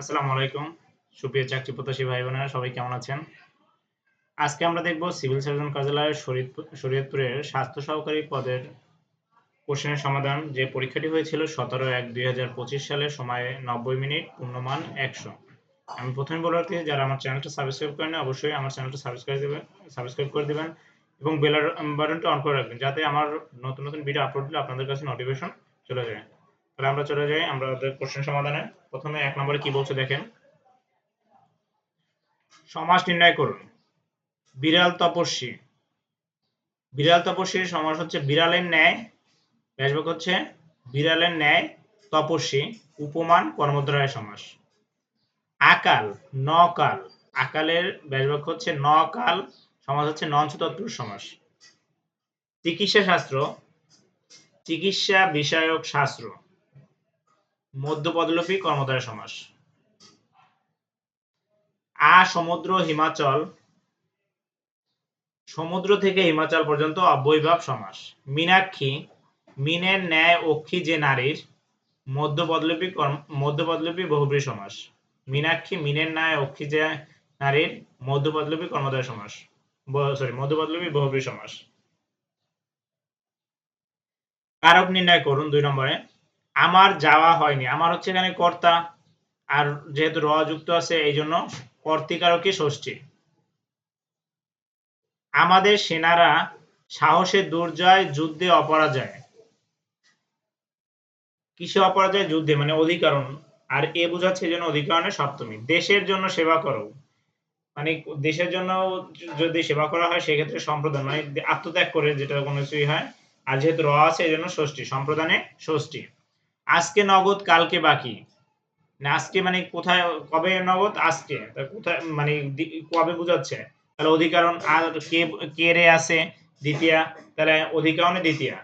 আসসালামু আলাইকুম। সুপ্রিয় চাকরি প্রত্যাশী ভাই বোনেরা সবাই কেমন আছেন? আজকে আমরা দেখব সিভিল সার্জন কার্যালয়ের শরীয়তপুরের স্বাস্থ্য সহকারী পদের কোশ্চেনের সমাধান। যে পরীক্ষাটি হয়েছিল 17/1/2025 সালে, সময় 90 মিনিট, পূর্ণমান 100। আমি প্রথমে বলে রাখি, যারা আমার চ্যানেলটা সাবস্ক্রাইব করেন অবশ্যই আমার চ্যানেলটা সাবস্ক্রাইব করে দিবেন এবং বেল বাটনটা অন করে রাখবেন, যাতে আমার নতুন নতুন ভিডিও আপলোড দিলে আপনাদের কাছে নোটিফিকেশন চলে যায়। তাহলে আমরা চলে যাই আমাদের কোশ্চেন সমাধানে। প্রথমে 1 নম্বরে কি বলছে দেখেন। সমাস নির্ণয় করুন। বিড়াল তপস্বী। বিড়াল তপস্বীর সমাস হচ্ছে বিড়ালের ন্যায়, ব্যাসবাক্য হচ্ছে বিড়ালের ন্যায় তপস্বী, উপমান কর্মদ্বয়ের সমাস। আকাল, নকাল। আকালের ব্যাসবাক্য হচ্ছে নকাল, সমাস হচ্ছে নঞ্চ তৎপুরুষ সমাস। চিকিৎসা শাস্ত্র, চিকিৎসা বিষয়ক শাস্ত্র, মধ্যপদলোপী কর্মদ্বয় সমাস। সমুদ্র হিমাচল, সমুদ্র থেকে হিমাচল পর্যন্ত অব্যয়ীভাব সমাস। মীনাক্ষী, মিনের ন্যায় অক্ষী যে নারীর, মধ্যপদলোপী বহুব্রী সমাস। মীনাক্ষী, মিনের ন্যায় অক্ষী যে নারীর, মধ্যপদলোপী কর্মদ্বয় সমাস, মধ্যপদলোপী বহুব্রী সমাস। কারক নির্ণয় করুন 2 নম্বরে। আমার যাওয়া হয়নি। আমার হচ্ছে এখানে কর্তা, আর যেহেতু র যুক্ত আছে এই জন্য কর্তৃকারকই ষষ্ঠী। আমাদের সেনারা সাহসে দুর্জয়, যুদ্ধে অপরাজয়। কিসে অপরাজয়? যুদ্ধে, মানে অধিকরণ। আর এ বোঝাচ্ছে এই জন্য অধিকরণের সপ্তমী। দেশের জন্য সেবা করো, মানে দেশের জন্য যদি সেবা করা হয় সেক্ষেত্রে সম্প্রদান, মানে আত্মত্যাগ করে যেটা কোনো কিছুই হয়। আর যেহেতু র আছে এই জন্য ষষ্ঠী, সম্প্রদানে ষষ্ঠী। আজকে নগদ কালকে বাকি, না আজকে মানে কোথায়, কবে নগদ? আজকে। কোথায় মানে কবে বোঝাচ্ছে? তাহলে অধিকরণ। আর কে রে আছে দ্বিতীয়া, তাহলে অধিকরণে দ্বিতীয়া।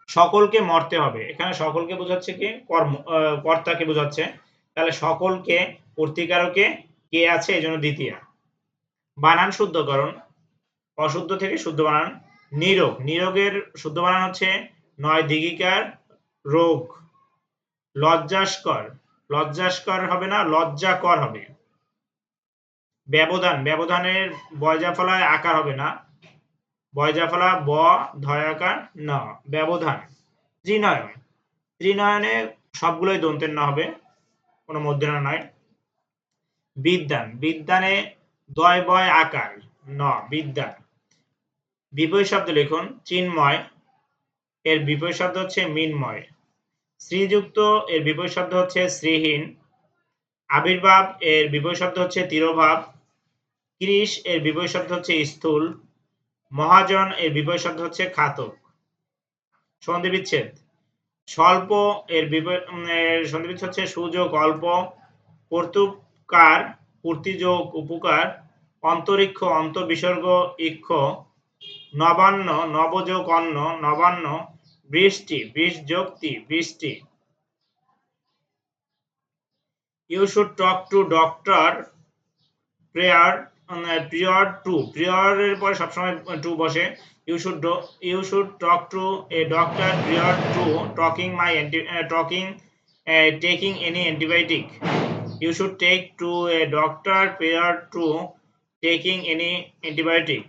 সকলকে মরতে হবে, এখানে সকলকে বোঝাচ্ছে কি? কর্তাকে বোঝাচ্ছে। তাহলে সকলকে কর্তৃকারকে কে আছে এই জন্য দ্বিতীয়া। বানান শুদ্ধকরণ, অশুদ্ধ থেকে শুদ্ধ বানান। নিরোগ, নিরোগের শুদ্ধ বানান হচ্ছে নয় দিঘিকার রোগ। লজ্জাস্কর, লজ্জাস্কর হবে না, লজ্জাকর হবে। ব্যবধান, ব্যবধানের বয়জাফলায় আকার হবে না, বয়জাফলা ব, ধয়াকার ন, ব্যবধান। ত্রিনয়ন, ত্রিনয়নে সবগুলোই দন্তের ন হবে, কোনো মধ্যনা নয়। বিদ্যান, বিদ্যানে দয় বয় আকার ন, বিদ্যান। বিপরীত শব্দ লিখুন। চিন্ময়, এর বিপরীত শব্দ হচ্ছে মিনময়। শ্রীযুক্ত, এর বিপরীত শব্দ হচ্ছে শ্রীহীন। আবির্ভাব, এর বিপরীত শব্দ হচ্ছে তিরোভাব। কৃষ, এর বিপরীত শব্দ হচ্ছে স্থূল। মহাজন, এর বিপরীত শব্দ হচ্ছে খাতক। সন্ধি বিচ্ছেদ। স্বল্প, এর সন্ধি বিচ্ছেদ হচ্ছে সুযোগ অল্প। কর্তুকার, কর্তৃযোগ উপকার। অন্তরিক্ষ, অন্তর্বিসর্গ ইক্ষ। নবান্ন, নবযোগ অন্ন, নবান্ন। বৃষ্টি, বৃষ যোগ তি, বৃষ্টি। You should talk to doctor prior to, prior এর পরে সবসময় টু বসে। You should talk to a doctor prior to taking any antibiotic. You should take to a doctor prior to taking any antibiotic.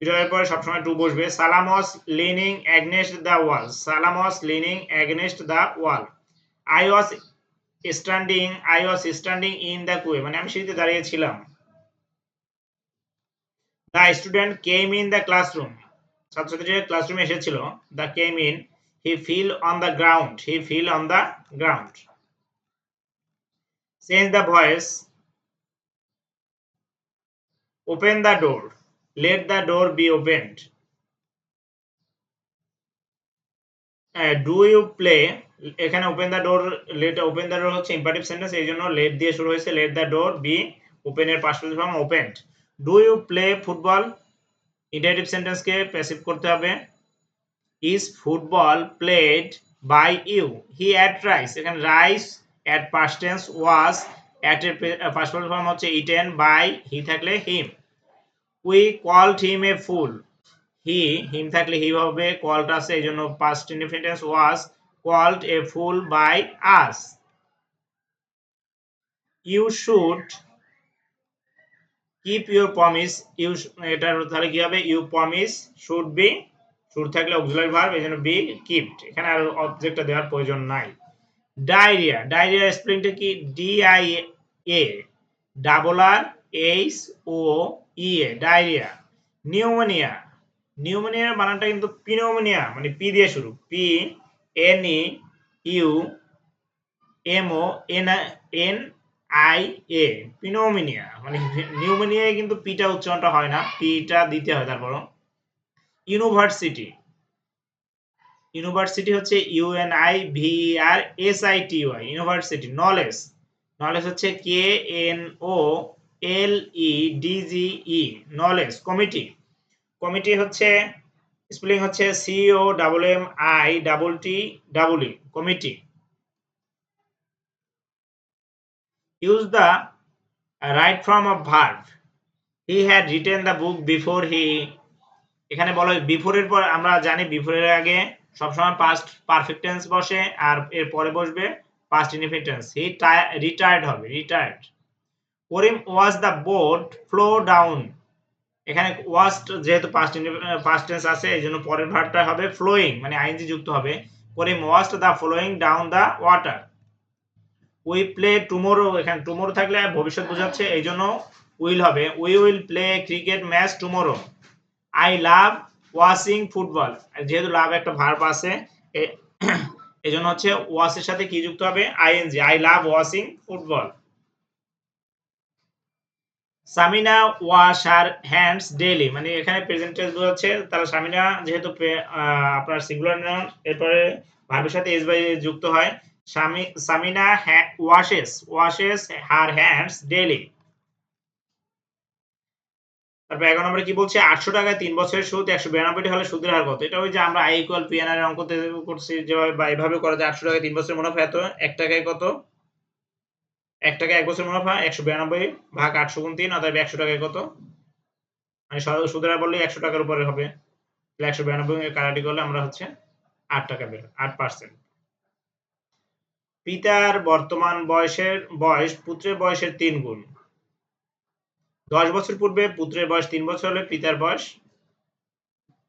এর পরে সবসময় two বসবে। সালামস leaning against the wall, সালামস leaning against the wall. I was standing in the queue, মানে আমি সিঁড়িতে দাঁড়িয়ে ছিলাম। The student came in the classroom, ছাত্রছাত্রীরা ক্লাসরুমে এসেছিল। The came in. He fell on the ground, he fell on the ground. Change the voice. Open the door, let the door be opened. Do you play, এখানে open the door, open the door হচ্ছে imperative sentence, এই জন্য let দিয়ে শুরু হয়েছে। Let the door be open এর past form opened. Do you play football, interrogative সেন্টেন্সকে passive করতে হবে। Is football played by you, he ate rice, এখানে rice ate past tense, was ate এর পাস্ট ফর্ম হচ্ছে ইটেন, বাই হি থাকলে him. We called him এ ফুল, হিম থাকলে হি হবে, called আছে এই জন্য past indefinite tense was called a fool by us. You should keep your promise, you এটার তাহলে কি হবে, you promise should be, should থাকলে অক্সিলারি ভার্ব, এজন্য বি কিপড, এখানে আর অবজেক্টটা দেওয়ার প্রয়োজন নাই। ডায়রিয়া, ডায়রিয়া স্পেলিংটা কি, D I A double R H O E A, diarrhoea. Pneumonia, নিউমোনিয়ার বানানটা কিন্তু পিনৌমোনিয়া, মানে পি দিয়ে শুরু, P N E U M O N N I A, pneumonia, মানে নিউমোনিয়ায় কিন্তু পিটা উচ্চারণটা হয় না, পিটা দিতে হয় তারপর। ইউনিভার্সিটি, ইউনিভার্সিটি হচ্ছে U N I V R S I T Y, university. Knowledge, knowledge হচ্ছে K N O L E D G E, knowledge. Committee, committee হচ্ছে স্পেলিং হচ্ছে C O double M I double T double E, committee. Use the right form of verb, he had written the book before he, এখানে বলা হয় বিফোরের পর, আমরা জানি বিফোরের আগে সবসময় পাস্ট পারফেক্ট টেন্স বসে আর এর পরে বসবে পাস্ট ইনডিফিনিট টেন্স। হি রিটায়ার্ড হবে, retired. Karim was the boat flow down, এখানে ওয়াজ যেহেতু পাস্ট টেন্স আছে এই জন্য পরের ভার্বটা হবে ফ্লোয়িং, মানে আইএনজি যুক্ত হবে। Karim was the flowing down the water. We play tomorrow, এখানে টুমোরো থাকলে ভবিষ্যৎ বোঝাচ্ছে এই জন্য উইল হবে, we will play cricket match tomorrow. I love watching football, যেহেতু লাভ একটা ভার্ব আছে এই জন্য হচ্ছে ওয়াচ এর সাথে কি যুক্ত হবে, I N G, I love watching football. Samina wash her hands daily, মানে এখানে প্রেজেন্ট টেন্স বোঝাচ্ছে, তাহলে সামিনা যেহেতু আপনার সিঙ্গুলার নাউন এরপরে ভার্বের সাথে এস বাই যুক্ত হয়, Samina washes her hands daily. তারপর 11 নম্বরে কি বলছে, 800 টাকায় 3 বছরের সুদ 192 হলে সুদের হার কত? এটা ওই যে আমরা i ইকুয়াল পিএনআর এর অঙ্কতে করছি যেভাবে, বা এভাবে করা যায়। 800 টাকায় 3 বছরের মুনাফা এত, 1 টাকায় কত, 1 টাকায় 1 বছরের মুনাফা 192 ভাগ 800 গুণ 3, অতএব 100 টাকায় কত, মানে সুদের হার বললে 100 টাকার উপরে হবে, তাহলে 192 এর কাটাকাটি করলে আমরা হচ্ছে 8 টাকা বের, 8%। পিতার বর্তমান বয়স পুত্রের বয়সের 3 গুণ। 10 বছর পূর্বে পুত্রের বয়স 3 বছর হলে পিতার বয়স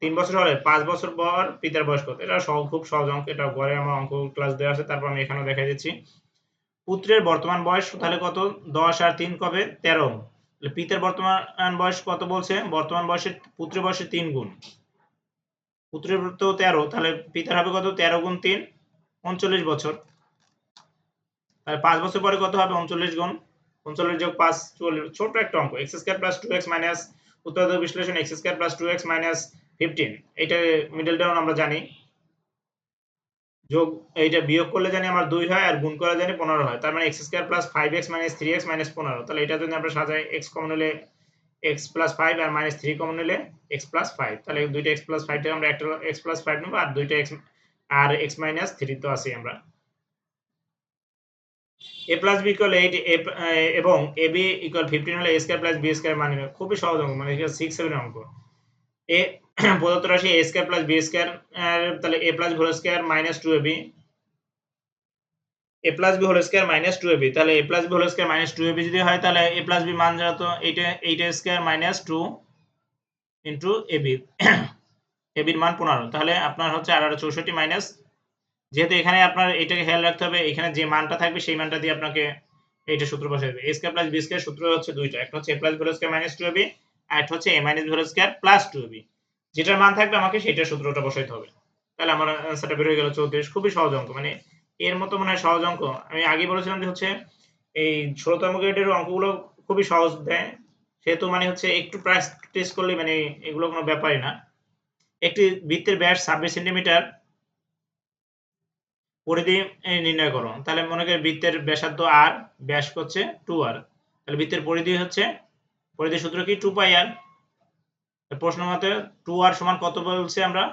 3 বছর হলে 5 বছর পর পিতার বয়স কত? এটা খুব সহজ অঙ্ক, এটা ঘরে আমার অঙ্ক ক্লাস দেওয়া আছে, তারপর আমি এখানেও দেখাই দিচ্ছি। পুত্রের বর্তমান বয়স তাহলে কত, 10 আর 3 কবে 13, তাহলে পিতার বর্তমান বয়স কত বলছে, বর্তমান বয়সের পুত্রের বয়সের 3 গুণ, পুত্রের তো 13, তাহলে পিতার হবে কত, 13 গুণ 3 39 বছর, তাহলে 5 বছর পরে কত হবে, 39 গুণ 39 যোগ 5 40, ছোট একটা অঙ্ক, x square plus 2x minus উৎপাদক বিশ্লেষণ x square plus 2x minus 15, এটা মিডল টার্ম আমরা জানি, যোগ এইটা বিয়োগ করলে জানি আমার 2 হয় আর গুণ করলে জানি 15 হয়, তার মানে x square plus 5x minus 3x minus 15, তাহলে এটা যদি আমরা সাজাই x কমন হলে x প্লাস 5 আর মাইনাস 3 কমন হলে x প্লাস 5, তাহলে দুইটা x প্লাস 5 থেকে আমরা একটা x প্লাস 5 নেব আর দুইটা x আর x মাইনাস 3 তো আছে আমরা। a প্লাস b ইকুয়াল 8 এবং ab ইকুয়াল 15 হলে a square plus b square মানে খুবই সহজ অঙ্ক, মানে এটা 6 7 এর অঙ্ক। a প্রদত্ত রাশি a square plus b square, তাহলে a plus b whole square minus 2ab, a plus b whole square minus 2ab, তাহলে a plus b whole square minus 2ab যদি হয় তাহলে a প্লাস b মান যত, এইটা 8 square minus 2 into ab, ab এর মান 15, তাহলে আপনার হচ্ছে 64 মাইনাস, যেহেতু এখানে আপনার এটাকে খেয়াল রাখতে হবে, এখানে যে মানটা থাকবে সেই মানটা দিয়ে আপনাকে এইটা সূত্র বসাতে হবে। a square plus b square সূত্র হচ্ছে দুইটা, একটা হচ্ছে a plus b whole square minus 2ab আর একটা হচ্ছে a minus b whole square plus 2ab, যেটার মান থাকবে আমাকে সেটার সূত্রটা বসাইতে হবে, তাহলে আমার आंसरটা বের হয়ে গেল 34। খুবই সহজ অঙ্ক, মানে এর মতো মনে হয় সহজ অঙ্ক আমি আগে বলেছিলাম যে হচ্ছে এই 16তম গ্রেডের অঙ্কগুলো খুবই সহজ দেয়, সেহেতু মানে হচ্ছে একটু প্র্যাকটিস করলে মানে এগুলো কোনো ব্যাপারই না। একটি বৃত্তের ব্যাস 26 সেন্টিমিটার, পরিধি নির্ণয় করো, তাহলে মনে করি বৃত্তের ব্যাসার্ধ r, ব্যাস হচ্ছে 2r, তাহলে বৃত্তের পরিধি হচ্ছে, পরিধির সূত্র কি 2 পাই r, প্রশ্ন মতে 2r সমান কত বলছে আমরা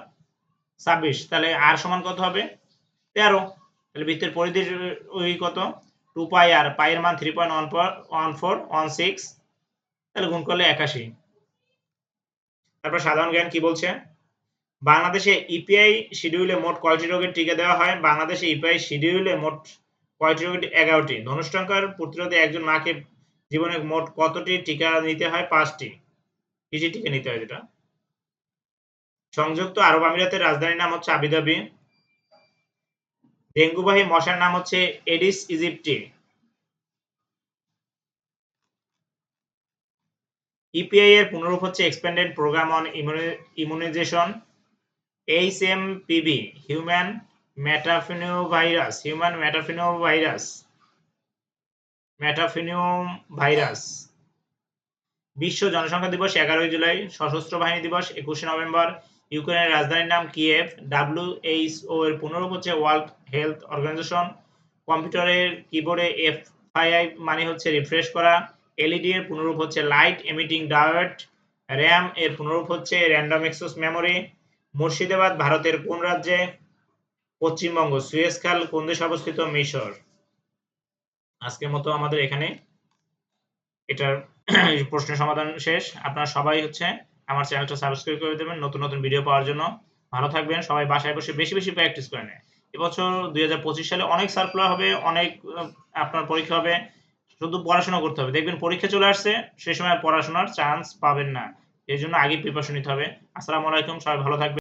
26, তাহলে r সমান কত হবে 13, তাহলে বৃত্তের পরিধির ওই কত 2 পাই r, পাই এর মান 3.1416, তাহলে গুণ করলে 81। তারপর সাধারণ জ্ঞান কি বলছে, বাংলাদেশে ইপিআই শিডিউলে মোট কয়টি রোগের টিকা দেওয়া হয়, বাংলাদেশে ইপিআই শিডিউলে মোট কয়টি রোগ? 11টি। ধনুষ্টঙ্কার প্রতিরোধে একজন মাকে জীবনে মোট কতটি টিকা নিতে হয়? 5টি। কিসের টিকা নিতে হয় যেটা? সংযুক্ত আরব আমিরাতের রাজধানীর নাম হচ্ছে আবুধাবি। ডেঙ্গুবাহী মশার নাম হচ্ছে এডিস ইজিপ্টি। ইপিআই এর পুনরূপ হচ্ছে expanded programme on immunisation. HMPV human metapneumovirus. বিশ্ব জনসংখ্যা দিবস 11 জুলাই। সশস্ত্র বাহিনী দিবস 21 নভেম্বর। ইউক্রেনের রাজধানীর নাম কিয়েভ। ডাব্লিউএইচও এর পুনরূপ হচ্ছে ওয়ার্ল্ড হেলথ অর্গানাইজেশন। কম্পিউটারের কিবোর্ডে এফআইআই মানে হচ্ছে রিফ্রেশ করা। এলইডি এর পুনরূপ হচ্ছে লাইট এমিটিং ডায়োড। র্যাম এর পুনরূপ হচ্ছে র্যান্ডম অ্যাক্সেস মেমোরি। মুর্শিদাবাদ ভারতের কোন রাজ্যে? পশ্চিমবঙ্গ। সুয়েজ খাল কোন দেশে অবস্থিত? মিশর। আজকের মতো আমাদের এখানে এটার প্রশ্নের সমাধান শেষ। আপনারা সবাই হচ্ছে আমার চ্যানেলটা সাবস্ক্রাইব করে দেবেন নতুন নতুন ভিডিও পাওয়ার জন্য। ভালো থাকবেন, সবাই বাসায় বসে বেশি বেশি প্র্যাকটিস করে নেন। এবছর 2025 সালে অনেক সার্কুলার হবে, অনেক আপনার পরীক্ষা হবে। শুধু পড়াশোনা করতে হবে, দেখবেন পরীক্ষা চলে আসছে, সে সময় পড়াশোনার চান্স পাবেন না। এই জন্য আগে প্রিপারেশন নিতে হবে। আসসালামু আলাইকুম, সবাই ভালো থাকবেন।